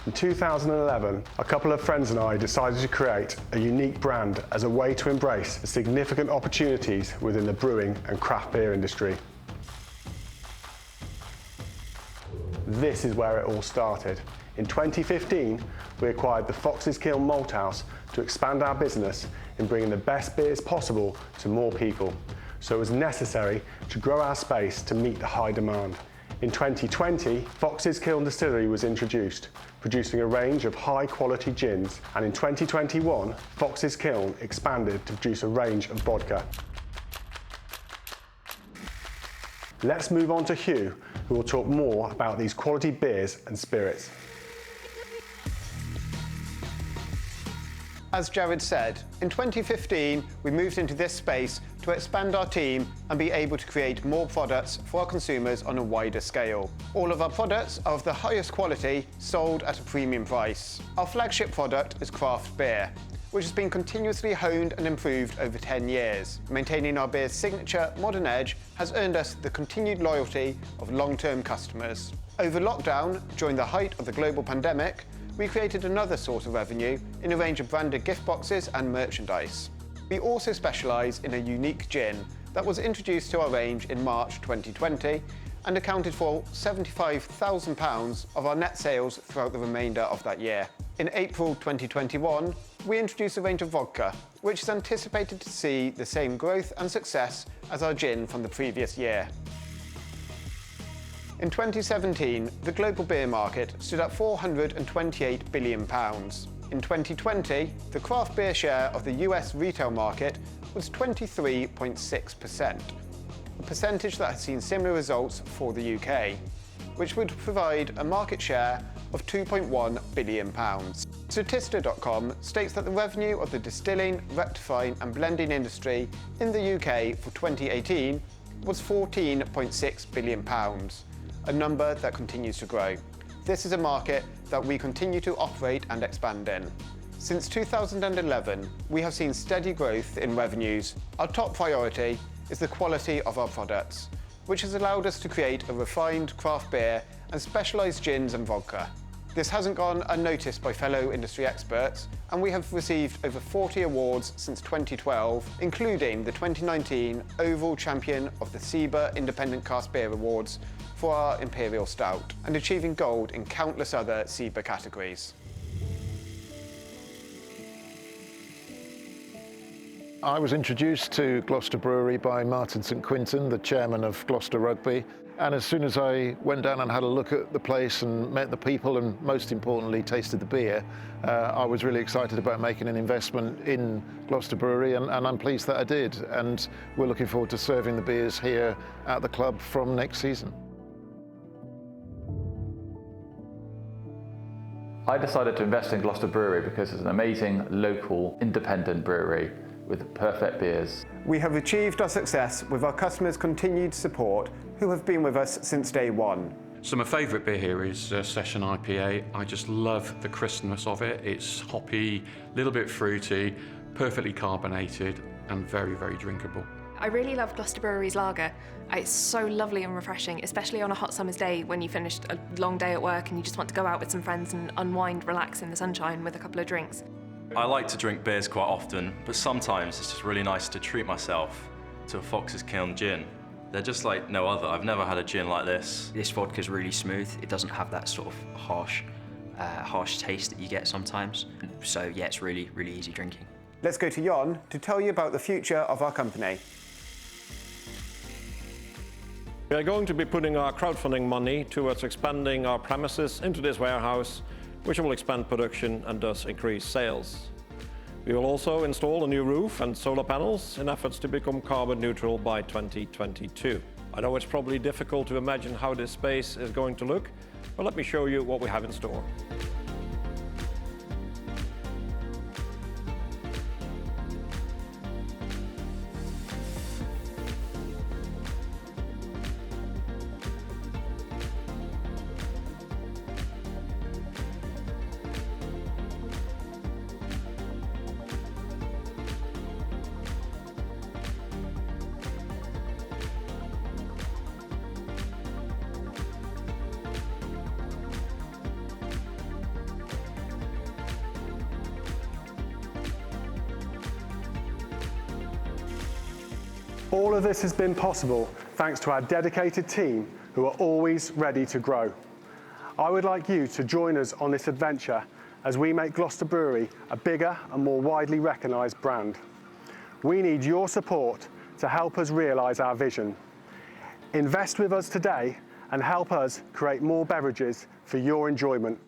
In 2011, a couple of friends and I decided to create a unique brand as a way to embrace the significant opportunities within the brewing and craft beer industry. This is where it all started. In 2015, we acquired the Fox's Kiln Malt House to expand our business in bringing the best beers possible to more people. So it was necessary to grow our space to meet the high demand. In 2020, Fox's Kiln Distillery was introduced, producing a range of high-quality gins, and in 2021, Fox's Kiln expanded to produce a range of vodka. Let's move on to Hugh, who will talk more about these quality beers and spirits. As Jared said, in 2015 we moved into this space to expand our team and be able to create more products for our consumers on a wider scale. All of our products are of the highest quality, sold at a premium price. Our flagship product is craft beer, which has been continuously honed and improved over 10 years. Maintaining our beer's signature modern edge has earned us the continued loyalty of long-term customers. Over lockdown, during the height of the global pandemic, we created another source of revenue in a range of branded gift boxes and merchandise. We also specialise in a unique gin that was introduced to our range in March 2020 and accounted for £75,000 of our net sales throughout the remainder of that year. In April 2021, we introduced a range of vodka, which is anticipated to see the same growth and success as our gin from the previous year. In 2017, the global beer market stood at £428 billion. In 2020, the craft beer share of the US retail market was 23.6%, a percentage that has seen similar results for the UK, which would provide a market share of £2.1 billion. Statista.com states that the revenue of the distilling, rectifying and blending industry in the UK for 2018 was £14.6 billion. A number that continues to grow. This is a market that we continue to operate and expand in. Since 2011, we have seen steady growth in revenues. Our top priority is the quality of our products, which has allowed us to create a refined craft beer and specialised gins and vodka. This hasn't gone unnoticed by fellow industry experts, and we have received over 40 awards since 2012, including the 2019 Overall Champion of the SIBA Independent Cask Beer Awards for our Imperial Stout, and achieving gold in countless other SIBA categories. I was introduced to Gloucester Brewery by Martin St Quinton, the chairman of Gloucester Rugby, and as soon as I went down and had a look at the place and met the people and most importantly tasted the beer, I was really excited about making an investment in Gloucester Brewery, and I'm pleased that I did, and we're looking forward to serving the beers here at the club from next season. I decided to invest in Gloucester Brewery because it's an amazing local independent brewery with perfect beers. We have achieved our success with our customers' continued support, who have been with us since day one. So my favourite beer here is Session IPA. I just love the crispness of it. It's hoppy, a little bit fruity, perfectly carbonated and very, very drinkable. I really love Gloucester Brewery's lager. It's so lovely and refreshing, especially on a hot summer's day when you finished a long day at work and you just want to go out with some friends and unwind, relax in the sunshine with a couple of drinks. I like to drink beers quite often, but sometimes it's just really nice to treat myself to a Fox's Kiln gin. They're just like no other. I've never had a gin like this. This vodka's really smooth. It doesn't have that sort of harsh taste that you get sometimes. So yeah, it's really, really easy drinking. Let's go to Jon to tell you about the future of our company. We are going to be putting our crowdfunding money towards expanding our premises into this warehouse, which will expand production and thus increase sales. We will also install a new roof and solar panels in efforts to become carbon neutral by 2022. I know it's probably difficult to imagine how this space is going to look, but let me show you what we have in store. All of this has been possible thanks to our dedicated team who are always ready to grow. I would like you to join us on this adventure as we make Gloucester Brewery a bigger and more widely recognised brand. We need your support to help us realise our vision. Invest with us today and help us create more beverages for your enjoyment.